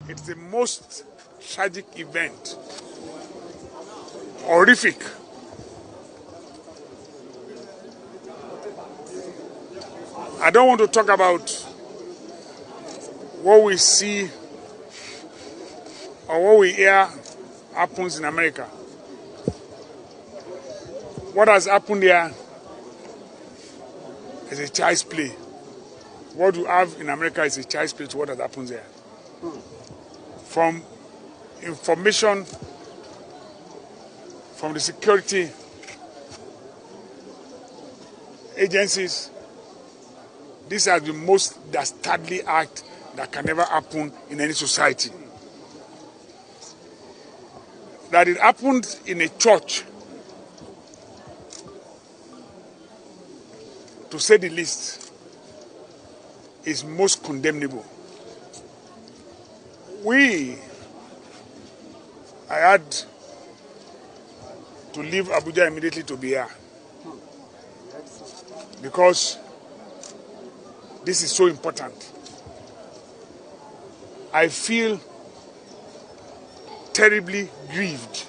It's the most tragic event, horrific. I don't want to talk about what we see or what we hear happens in America. What has happened there is a child's play. What we have in America is a child's play to what has happened there. From information from the security agencies, this is the most dastardly act that can ever happen in any society. That it happened in a church, to say the least, is most condemnable. I had to leave Abuja immediately to be here because this is so important. I feel terribly grieved